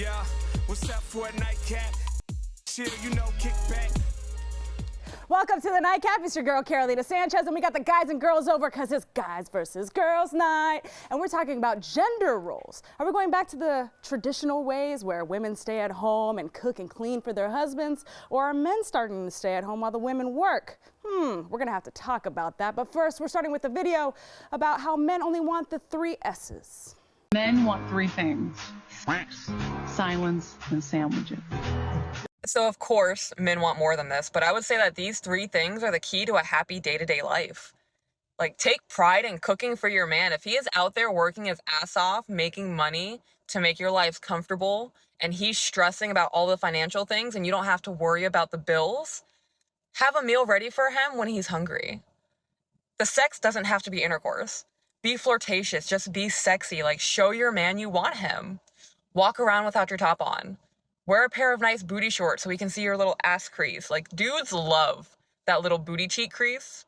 Yeah, what's up for a nightcap? Chill, you know, kick back. Welcome to the Nightcap. It's your girl, Carolina Sanchez, and we got the guys and girls over because it's guys versus girls night. And we're talking about gender roles. Are we going back to the traditional ways where women stay at home and cook and clean for their husbands? Or are men starting to stay at home while the women work? We're gonna have to talk about that. But first, we're starting with a video about how men only want the 3 S's. Men want 3 things: sex, silence, and sandwiches. So of course, men want more than this, but I would say that these 3 things are the key to a happy day-to-day life. Like, take pride in cooking for your man. If he is out there working his ass off, making money to make your life comfortable, and he's stressing about all the financial things and you don't have to worry about the bills, have a meal ready for him when he's hungry. The sex doesn't have to be intercourse. Be flirtatious, just be sexy. Like, show your man you want him. Walk around without your top on. Wear a pair of nice booty shorts so we can see your little ass crease. Like, dudes love that little booty cheek crease.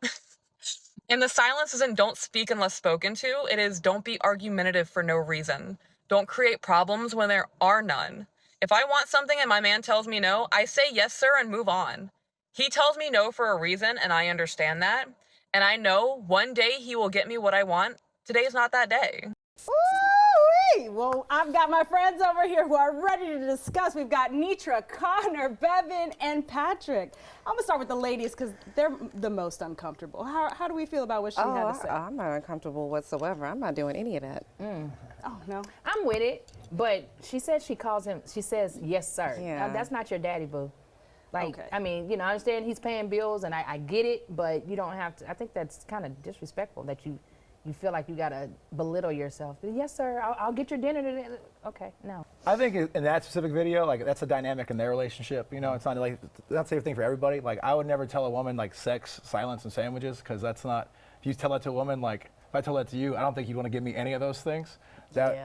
And the silence isn't don't speak unless spoken to. It is don't be argumentative for no reason. Don't create problems when there are none. If I want something and my man tells me no, I say yes, sir, and move on. He tells me no for a reason, and I understand that. And I know one day he will get me what I want. Today's not that day. Ooh-wee. Well, I've got my friends over here who are ready to discuss. We've got Nitra, Connor, Bevan, and Patrick. I'm gonna start with the ladies because they're the most uncomfortable. How do we feel about what she had to say? I'm not uncomfortable whatsoever. I'm not doing any of that. Oh, no. I'm with it, but she said she says yes, sir. Yeah. That's not your daddy, boo. Like, Okay. I mean, you know, I understand he's paying bills, and I get it, but you don't have to. I think that's kind of disrespectful that you feel like you gotta belittle yourself. Yes, sir. I'll get your dinner today. Okay, no. I think in that specific video, like, that's a dynamic in their relationship. You know, it's not like that's the same thing for everybody. Like, I would never tell a woman like sex, silence, and sandwiches, because that's not. If you tell that to a woman, like if I told that to you, I don't think you'd want to give me any of those things. That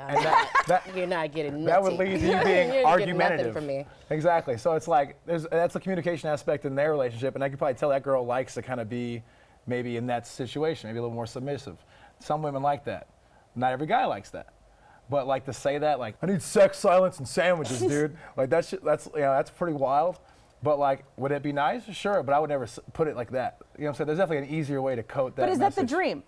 You're not getting nothing. that would lead to you being You're argumentative. getting nothing from me. Exactly. So it's like that's the communication aspect in their relationship, and I could probably tell that girl likes to kind of be maybe in that situation, maybe a little more submissive. Some women like that. Not every guy likes that. But like to say that, like, I need sex, silence, and sandwiches, dude. Like that's that's pretty wild. But like, would it be nice? Sure, but I would never put it like that. You know what I'm saying? There's definitely an easier way to coat that. But is message. that the dream?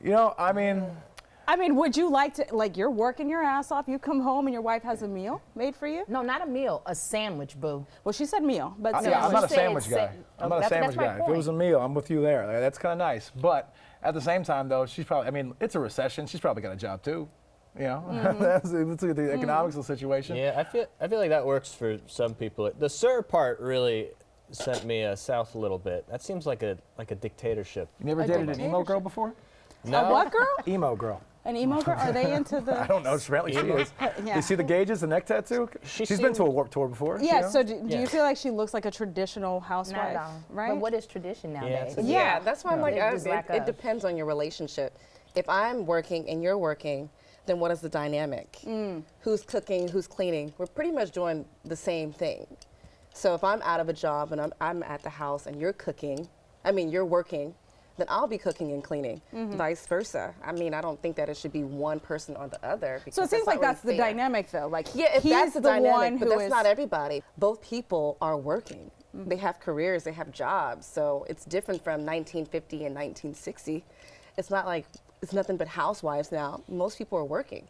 You know, I mean, would you like to, like, you're working your ass off, you come home and your wife has a meal made for you? No, not a meal, a sandwich, boo. Well, she said meal, but yeah, I'm not a said sandwich guy. I'm not a that's sandwich my guy. If it point. was a meal, I'm with you there. Like, that's kind of nice. But at the same time, though, she's probably, I mean, it's a recession. She's probably got a job, too. You know, let's look at the economics of the situation. Yeah, I feel like that works for some people. The sir part really sent me south a little bit. That seems like a dictatorship. You never dated an emo girl before? No. A what girl? Emo girl. An emo girl? Are they into the? I don't know. Apparently she is. Yeah. You see the gauges, the neck tattoo? She's been to a Warped Tour before. Yeah, you know? so do you feel like she looks like a traditional housewife, Not at all. right? But what is tradition nowadays? it's a- Yeah, that's why I'm like, They're just like it us. depends on your relationship. If I'm working and you're working, then what is the dynamic? Who's cooking, who's cleaning? We're pretty much doing the same thing. So if I'm out of a job and I'm at the house and you're you're working, then I'll be cooking and cleaning. Vice versa. I mean, I don't think that it should be one person or the other. So it seems like that's the fair. dynamic, though. Like, Yeah, if he's that's the one dynamic, but who that's is- not everybody. Both people are working. They have careers, they have jobs. So it's different from 1950 and 1960. It's not like it's nothing but housewives now. Most people are working.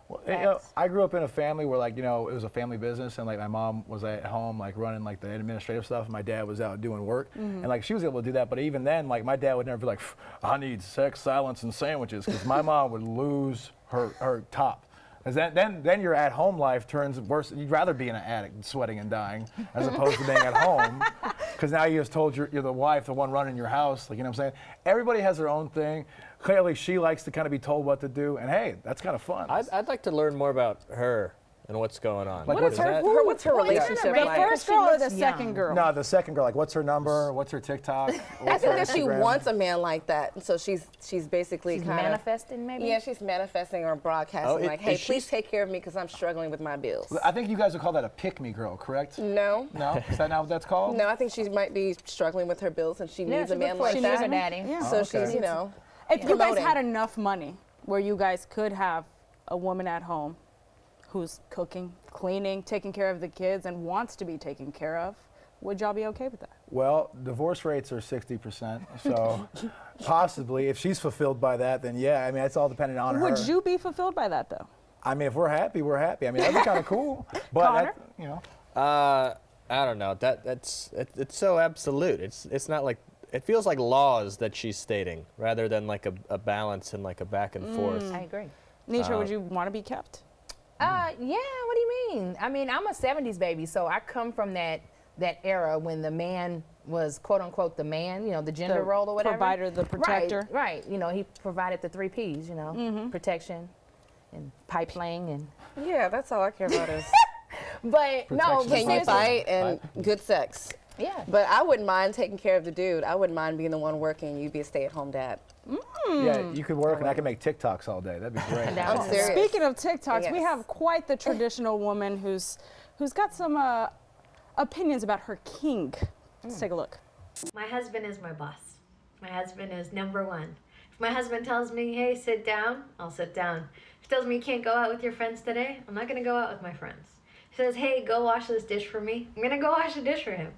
Well, you know, I grew up in a family where, like, you know, it was a family business, and like my mom was at home, like running like the administrative stuff, and my dad was out doing work, and like she was able to do that. But even then, like my dad would never be like, I need sex, silence, and sandwiches, because my mom would lose her top. Because then your at-home life turns worse. You'd rather be in an attic sweating and dying as opposed to being at home. Because now you just told you're the wife, the one running your house. Like, you know what I'm saying? Everybody has their own thing. Clearly, she likes to kind of be told what to do. And hey, that's kind of fun. I'd like to learn more about her and what's going on. Like, What's her relationship The like? first girl or the second girl? No, the second girl. Like, what's her number? What's her TikTok? I What's think her that she Instagram? wants a man like that. And so she's basically She's kind of manifesting, maybe? Yeah, she's manifesting or broadcasting like, hey, is she- please take care of me because I'm struggling with my bills. I think you guys would call that a pick-me girl, correct? No. No? Is that not what that's called? No, I think she might be struggling with her bills and she needs a man like She that. needs a daddy. Yeah. So Okay. she's, you know, If you guys promoting. had enough money where you guys could have a woman at home who's cooking, cleaning, taking care of the kids, and wants to be taken care of, would y'all be okay with that? Well, divorce rates are 60%, so possibly if she's fulfilled by that, then yeah. I mean, it's all dependent on her. Would you be fulfilled by that though? I mean, if we're happy, we're happy. I mean, that'd be kind of cool. But Connor? you know. I don't know. It's so absolute. It's not like, it feels like laws that she's stating rather than like a balance and like a back and forth. I agree. Nisha, would you want to be kept? Yeah, what do you mean? I mean, I'm a 70s baby, so I come from that era when the man was quote unquote the man, you know, the gender role or whatever. Provider, the protector. Right. You know, he provided the 3 Ps, you know, protection and pipe laying and. Yeah, that's all I care about is But no, but can you seriously. fight and good sex. Yeah. But I wouldn't mind taking care of the dude. I wouldn't mind being the one working. You be a stay-at-home dad. Yeah, you could work and I could make TikToks all day. That'd be great. Down. I'm serious. Speaking of TikToks, we Yes. have quite the traditional woman who's got some opinions about her king. Let's take a look. My husband is my boss. My husband is number one. If my husband tells me, hey, sit down, I'll sit down. If he tells me you can't go out with your friends today, I'm not going to go out with my friends. If he says, hey, go wash this dish for me, I'm going to go wash a dish for him.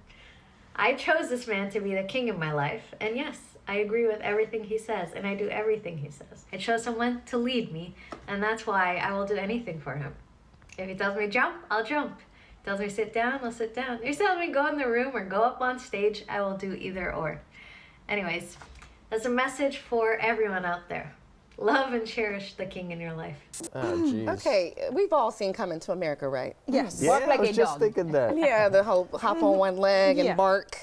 I chose this man to be the king of my life, and yes, I agree with everything he says, and I do everything he says. I chose someone to lead me, and that's why I will do anything for him. If he tells me jump, I'll jump. If he tells me sit down, I'll sit down. If he tells me go in the room or go up on stage, I will do either or. Anyways, that's a message for everyone out there. Love and cherish the king in your life. Oh, jeez. Okay, we've all seen Coming to America, right? Yes. Yeah, Walk like I was a just dog. thinking that. Yeah, the whole hop on one leg and Yeah. bark.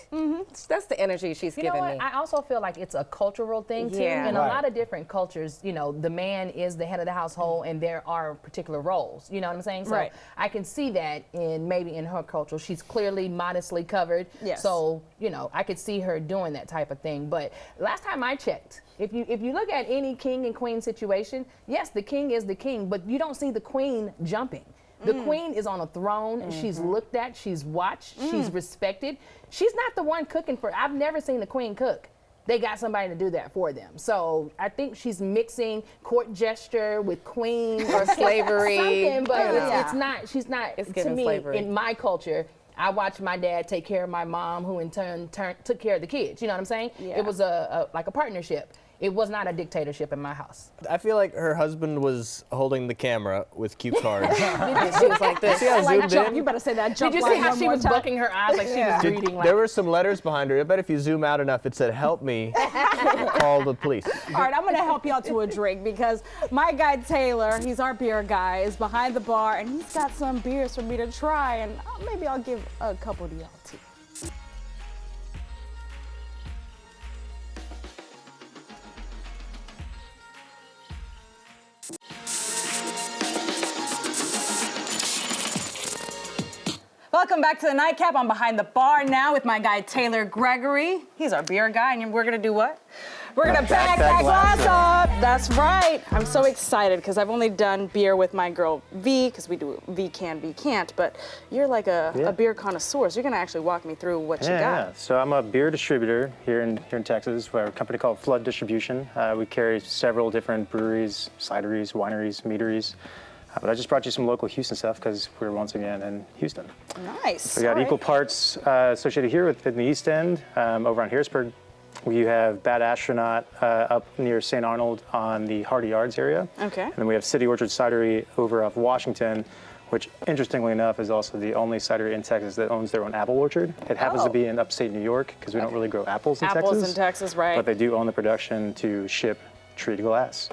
That's the energy she's You know giving what? me. I also feel like it's a cultural thing too. Yeah. In Right. a lot of different cultures, you know, the man is the head of the household and there are particular roles. You know what I'm saying? So Right. I can see that maybe in her culture. She's clearly modestly covered. Yes. So, you know, I could see her doing that type of thing. But last time I checked, if you look at any king and queen situation, yes, the king is the king, but you don't see the queen jumping. The queen is on a throne, and she's looked at, she's watched, she's respected. She's not the one cooking for, I've never seen the queen cook. They got somebody to do that for them. So I think she's mixing court gesture with queen Or slavery. something, but Yeah. it's not, she's not, It's to giving me, slavery. in my culture, I watched my dad take care of my mom, who in turn took care of the kids. You know what I'm saying? Yeah. It was like a partnership. It was not a dictatorship in my house. I feel like her husband was holding the camera with cue cards. She was like this. See how I like zoomed jump. in? You better say that jump Did you line see how one she more was time. bucking her eyes like she was reading? Like, There were some letters behind her. I bet if you zoom out enough, it said, help me, call the police. All right, I'm going to help y'all to a drink because my guy Taylor, he's our beer guy, is behind the bar and he's got some beers for me to try, and maybe I'll give a couple to y'all too. Welcome back to the Nightcap. I'm behind the bar now with my guy Taylor Gregory. He's our beer guy, and we're gonna do what? We're gonna bag that glass up. That's right. I'm so excited because I've only done beer with my girl V, because we do V can, V can't. But you're like a beer connoisseur, so you're gonna actually walk me through what you got. Yeah. So I'm a beer distributor here in Texas. We're a company called Flood Distribution. We carry several different breweries, cideries, wineries, meaderies. But I just brought you some local Houston stuff because we're once again in Houston. Nice. We got All right. equal parts associated here within the East End, over on Harrisburg. We have Bad Astronaut up near St. Arnold on the Hardy Yards area. Okay. And then we have City Orchard Cidery over off Washington, which interestingly enough is also the only cidery in Texas that owns their own apple orchard. It happens to be in upstate New York because we don't really grow apples in Texas. Apples in Texas, right? But they do own the production to ship treated glass.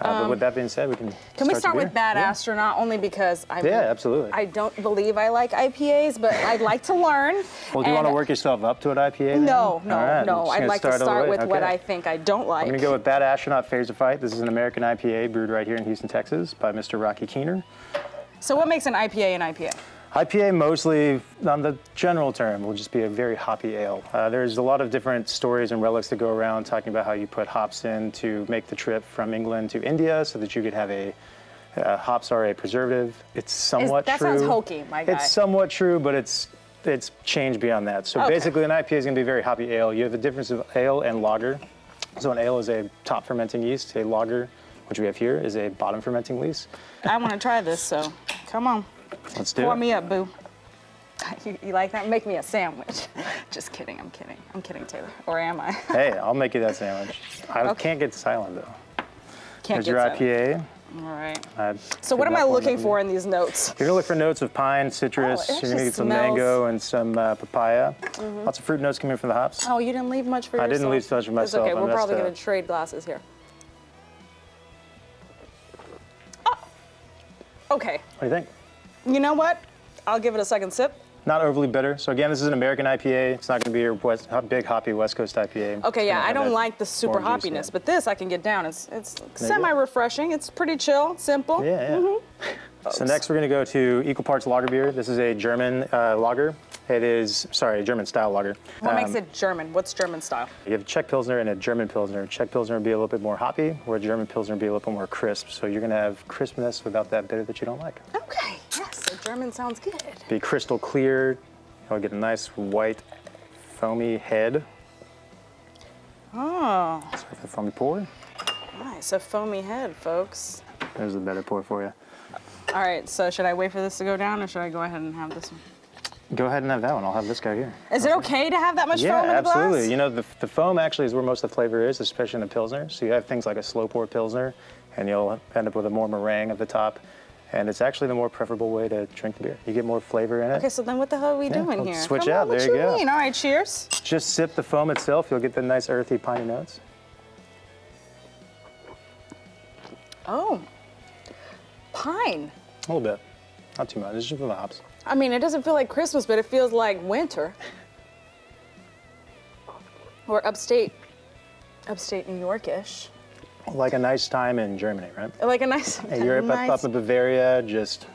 But with that being said, we can we the start with beer. Bad Yeah. Astronaut only because Yeah, absolutely. I don't believe I like IPAs, but I'd like to learn. Well, do you want to And- work yourself up to an IPA? then? No, All right, no. I'm just I'd gonna like to all the start way. with what Okay. I think I don't like. I'm going to go with Bad Astronaut Phase of Fight. This is an American IPA brewed right here in Houston, Texas by Mr. Rocky Keener. So what makes an IPA an IPA? IPA mostly, on the general term, will just be a very hoppy ale. There's a lot of different stories and relics that go around talking about how you put hops in to make the trip from England to India so that you could have hops are a preservative. It's somewhat that true. sounds hokey, my guy. It's somewhat true, but it's changed beyond that. So Okay. basically an IPA is going to be a very hoppy ale. You have a difference of ale and lager. So an ale is a top fermenting yeast. A lager, which we have here, is a bottom fermenting yeast. I want to try this, so Come on. Let's do Pour it. me up, boo. You like that? Make me a sandwich. Just kidding, I'm kidding. I'm kidding, Taylor. Or am I? Hey, I'll make you that sandwich. I Okay. can't get silent though. Can't There's your get IPA. All right. I So what could am I not pour looking nothing. for in these notes? You're gonna look for notes of pine, citrus. Oh, it You're gonna actually get some smells- mango and some papaya. Lots of fruit notes coming from the hops. Oh, you didn't leave much for I yourself? didn't leave much for myself. It's okay, I we're messed probably up. gonna trade glasses here. Okay, What do you think? you know what? I'll give it a second sip. Not overly bitter. So again, this is an American IPA. It's not gonna be your big hoppy West Coast IPA. Okay, It's yeah, gonna I have don't that like the super orange juice, hoppiness, yeah. but this I can get down. It's you go. semi-refreshing. It's pretty chill, simple. Yeah, yeah. So next we're gonna go to equal parts lager beer. This is a German lager. It is, sorry, a German style lager. What makes it German? What's German style? You have a Czech Pilsner and a German Pilsner. Czech Pilsner would be a little bit more hoppy, where a German Pilsner would be a little bit more crisp. So you're gonna have crispness without that bitter that you don't like. Okay, yes, so German sounds good. Be crystal clear. You'll get a nice white foamy head. Oh, So for the foamy pour, nice, a foamy head, folks. there's a better pour for you. All right, so should I wait for this to go down or should I go ahead and have this one? Go ahead and have that one. I'll have this guy here. Is it okay to have that much Yeah, foam in the glass? absolutely. You know, the foam actually is where most of the flavor is, especially in the Pilsner. So you have things like a slow pour Pilsner, and you'll end up with a more meringue at the top. And it's actually the more preferable way to drink the beer. You get more flavor in it. Okay, so then what the hell are we doing we'll here? switch Come out. on, what There you go. mean? All right, cheers. Just sip the foam itself. You'll get the nice earthy, piney notes. Oh, pine. A little bit. Not too much. It's just from the hops. I mean, it doesn't feel like Christmas, but it feels like winter. Or upstate New York-ish. Like a nice time in Germany, right? Like a nice, Hey, you're nice. up in Bavaria, just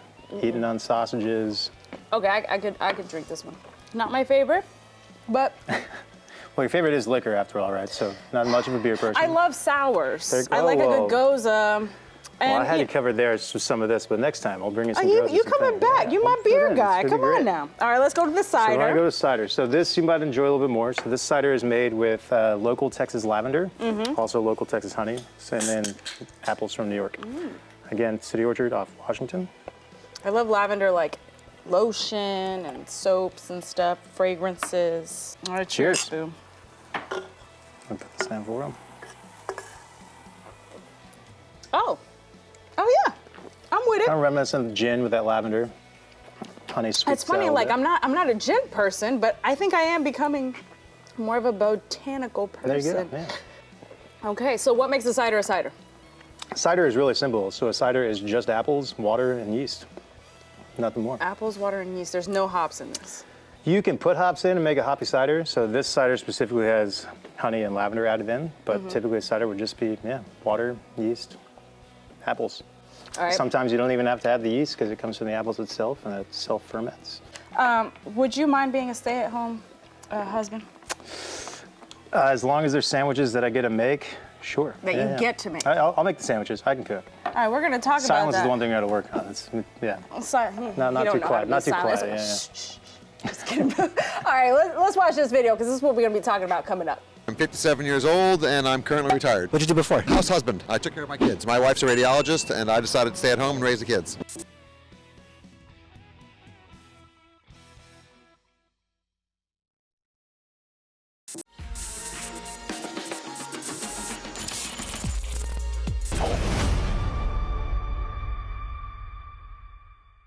eating on sausages. Okay, I could drink this one. Not my favorite, but Well, your favorite is liquor, after all, right? So not much of a beer person. I love sours. There- I like a oh, good goza. Well, I And had you covered there with some of this, but next time I'll bring you oh, some. you grosses and coming things. back? Yeah, You're my we'll fit beer in. guy. It's Come pretty on great. now. All right, let's go to the So we're cider. gonna go to cider. So this you might enjoy a little bit more. So this cider is made with local Texas lavender, also local Texas honey, and then apples from New York. Again, City Orchard off Washington. I love lavender, like lotion and soaps and stuff, fragrances. All right, cheers, Cheers. boo. I'll put this down for them. Oh yeah, I'm with it. Kind of reminiscent of gin with that lavender, honey sweet. It's funny, sour like bit. I'm not a gin person, but I think I am becoming more of a botanical person. There you go. Yeah. Okay, so what makes a cider a cider? Cider is really simple. So a cider is just apples, water, and yeast. Nothing more. Apples, water, and yeast. There's no hops in this. You can put hops in and make a hoppy cider. So this cider specifically has honey and lavender added in, but typically a cider would just be, water, yeast, apples. All right. Sometimes you don't even have to have the yeast because it comes from the apples itself and it self-ferments. Would you mind being a stay-at-home husband? As long as there's sandwiches that I get to make, sure. That you get to make. I'll make the sandwiches. I can cook. All right, we're gonna talk Silence about is the that. one thing I got to work on. Not too quiet. Not too quiet. Yeah, yeah. Just kidding. All right, let's watch this video because this is what we're gonna be talking about coming up. I'm 57 years old and I'm currently retired. What'd you do before? House husband. I took care of my kids. My wife's a radiologist and I decided to stay at home and raise the kids.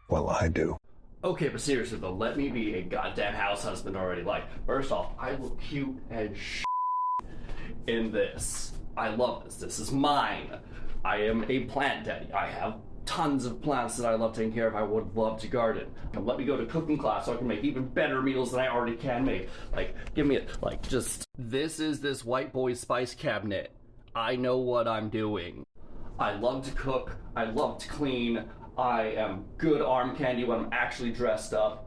Well, I do. Okay, but seriously though, let me be a goddamn house husband already. Like, first off, I look cute as in this. I love this. This is mine. I am a plant daddy. I have tons of plants that I love taking care of. I would love to garden. And let me go to cooking class so I can make even better meals than I already can make. Like, give me just... This is this white boy spice cabinet. I know what I'm doing. I love to cook. I love to clean. I am good arm candy when I'm actually dressed up.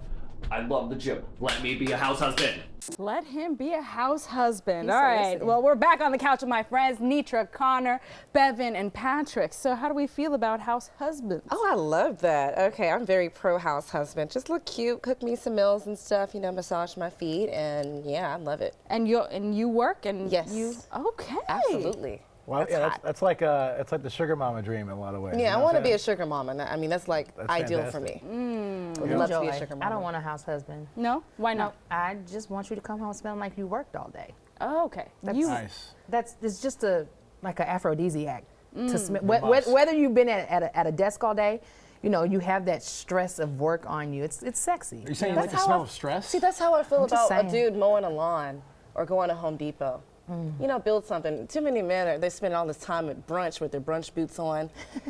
I love the gym. Let me be a house husband. Let him be a house husband. He's All so right. listening. Well, we're back on the couch with my friends, Nitra, Connor, Bevan, and Patrick. So how do we feel about house husbands? Oh, I love that. Okay, I'm very pro house husband. Just look cute, cook me some meals and stuff, massage my feet, and yeah, I love it. And you work and Yes. you okay. Absolutely. Well, yeah, that's like it's like the sugar mama dream in a lot of ways. Yeah, I want to be a sugar mama. I mean, that's like That's ideal fantastic. for me. Would love to be a sugar mama. I don't want a house husband. No? Why No, not? I just want you to come home smelling like you worked all day. Oh, okay. That's, Nice. It's just like an aphrodisiac to smell. Must. Whether you've been at a desk all day, you know, you have that stress of work on you. It's sexy. Are you saying you like the smell of stress? See, that's how I feel I'm just about a saying. dude mowing a lawn or going to Home Depot. You know, build something. Too many men they spend all this time at brunch with their brunch boots on.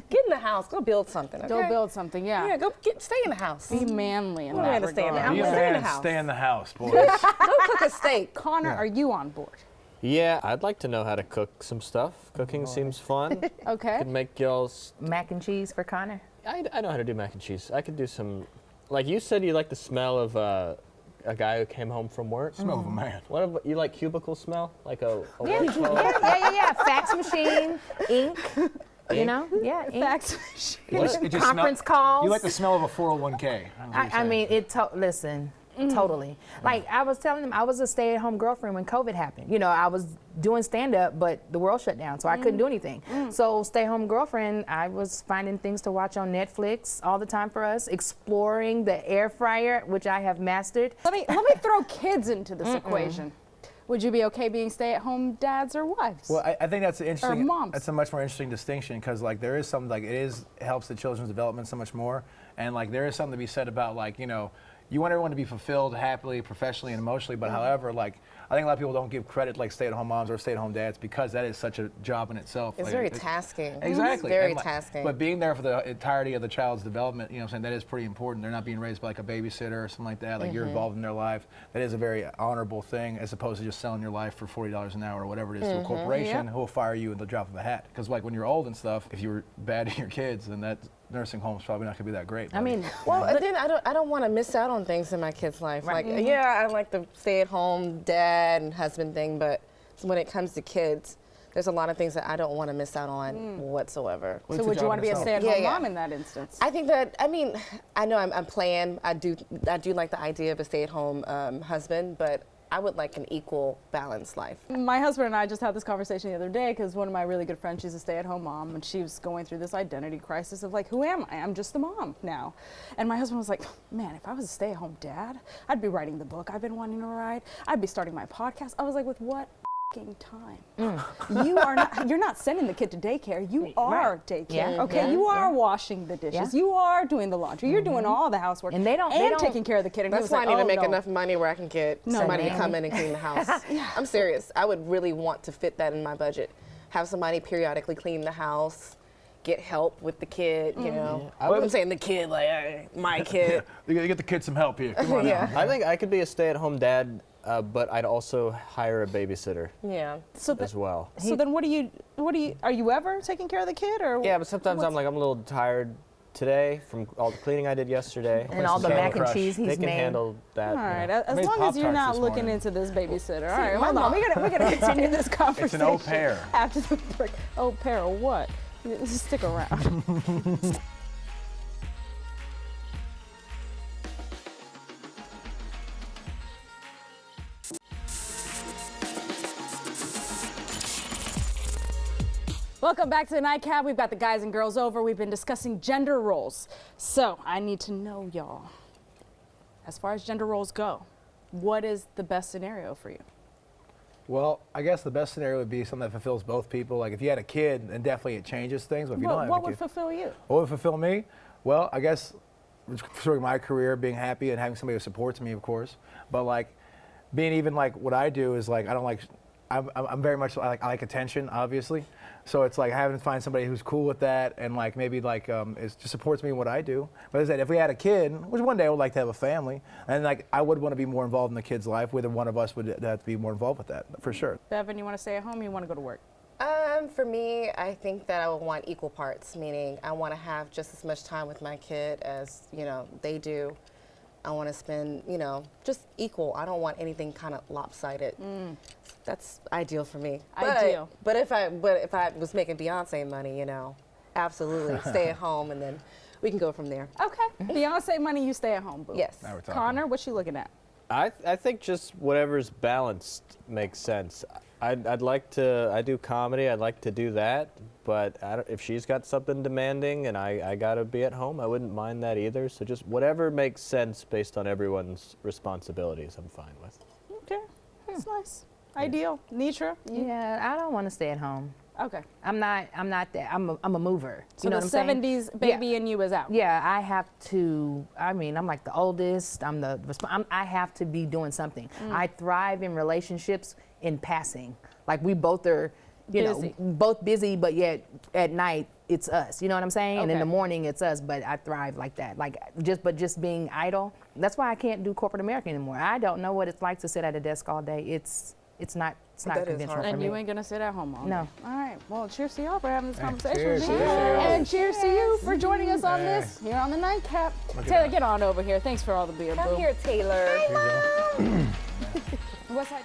Get in the house. Go build something. Okay? Go build something, yeah. Yeah, stay in the house. Be manly in I'm that ready to stay in the regard. house. Be a Stay in the man, house. stay in the house, boys. Go cook a steak. Connor, are you on board? Yeah, I'd like to know how to cook some stuff. Cooking seems fun. Okay. Could make y'all's. Mac and cheese for Connor. I know how to do mac and cheese. I could do some. Like you said, you like the smell of a guy who came home from work. Smell of a man. What about you like cubicle smell? Like a Yeah, work smell? yeah. Fax machine, ink. You know, yeah. Ink. Fax It just Conference smell- calls. You like the smell of a 401k. I mean, listen, totally. Like I was telling them, I was a stay-at-home girlfriend when COVID happened. You know, I was doing stand-up, but the world shut down, so I couldn't do anything. So stay-home girlfriend, I was finding things to watch on Netflix all the time for us, exploring the air fryer, which I have mastered. Let me throw kids into this equation. Would you be okay being stay-at-home dads or wives? Well, I think that's an interesting. moms. That's a much more interesting distinction because like there is some like it helps the children's development so much more, and like there is something to be said about like you want everyone to be fulfilled happily, professionally, and emotionally. But however, like I think a lot of people don't give credit like stay-at-home moms or stay-at-home dads because that is such a job in itself. It's Like, very tasking. Exactly. It's very And, like, tasking. But being there for the entirety of the child's development, you know what I'm saying, that is pretty important. They're not being raised by like a babysitter or something like that. Like you're involved in their life. That is a very honorable thing as opposed to just selling your life for $40 an hour or whatever it is to a corporation who will fire you in the drop of a hat. Because like when you're old and stuff, if you were bad to your kids, then that nursing home's probably not going to be that great. I mean, Well, and then I don't want to miss out on things in my kid's life. Like, yeah, I like the stay-at-home dad and husband thing, but when it comes to kids, there's a lot of things that I don't want to miss out on whatsoever. Well, so it's a would you job want to be in a itself. stay-at-home Yeah. mom in that instance? I think that, I mean, I know I'm playing. I do like the idea of a stay-at-home husband, but I would like an equal balanced life. My husband and I just had this conversation the other day because one of my really good friends, she's a stay-at-home mom, and she was going through this identity crisis of like, who am I? I'm just a mom now. And my husband was like, man, if I was a stay-at-home dad, I'd be writing the book I've been wanting to write. I'd be starting my podcast. I was like, with what time? You're not sending the kid to daycare. You are daycare. Yeah. Okay, you are washing the dishes. Yeah. You are doing the laundry. You're doing all the housework. And they don't- taking care of the kid. And he That's was why like, I need oh, to make no. enough money where I can get somebody to man. come in and clean the house. I'm serious. I would really want to fit that in my budget. Have somebody periodically clean the house, get help with the kid, you know. I'm saying the kid, like my kid. You gotta get the kids some help here. Come on Yeah. now. I think I could be a stay-at-home dad, but I'd also hire a babysitter Yeah. So as well. So then what do you, are you ever taking care of the kid or? Yeah, but sometimes I'm a little tired today from all the cleaning I did yesterday. And all the Candy mac and Crush. cheese They he's can made. handle that. All right, yeah. as made long as you're Pop-Tarts not this looking morning. into this babysitter. All right, my hold on. mom- We're gonna continue this conversation. It's an au pair. After the break. Au pair or what? Stick around. Welcome back to the Nightcap. We've got the guys and girls over. We've been discussing gender roles. So I need to know, y'all, as far as gender roles go, what is the best scenario for you? Well, I guess the best scenario would be something that fulfills both people. Like if you had a kid, then definitely it changes things. But if you don't have What a would kid, fulfill you? what would fulfill me? Well, I guess through my career, being happy and having somebody who supports me, of course. But like being even like what I do is like I don't like. I'm very much I like attention, obviously. So it's like having to find somebody who's cool with that and like maybe like just supports me in what I do. But as I said, if we had a kid, which one day I would like to have a family, and like I would want to be more involved in the kid's life, whether one of us would have to be more involved with that, for sure. Bevan, you want to stay at home or you want to go to work? For me, I think that I would want equal parts, meaning I want to have just as much time with my kid as, you know, they do. I want to spend, you know, just equal. I don't want anything kind of lopsided. That's ideal for me. Ideal. But if I was making Beyonce money, you know, absolutely stay at home and then we can go from there. Okay. Beyonce money, you stay at home, boo. Yes. Now we're talking. Connor, what you looking at? I think just whatever's balanced makes sense. I'd like to. I do comedy. I'd like to do that. But if she's got something demanding and I gotta be at home, I wouldn't mind that either. So just whatever makes sense based on everyone's responsibilities, I'm fine with. Okay, that's nice. Ideal. Nitra? Yeah, I don't want to stay at home. Okay. I'm not that. I'm a mover. So you know the what I'm saying? 70s baby in you is out. Yeah, I have to. I mean, I'm like the oldest. I have to be doing something. I thrive in relationships in passing. Like we both are, you know, both busy, but yet at night it's us. You know what I'm saying? And in the morning it's us. But I thrive like that. Like just being idle. That's why I can't do corporate America anymore. I don't know what it's like to sit at a desk all day. It's not conventional for me. And you ain't gonna sit at home all day. No. All right. Well, cheers to y'all for having this conversation. Cheers. And cheers to you for joining us on this here on the Nightcap. Taylor, get on over here. Thanks for all the beer, Come boo. here, Taylor. Hi, Mom. What's that?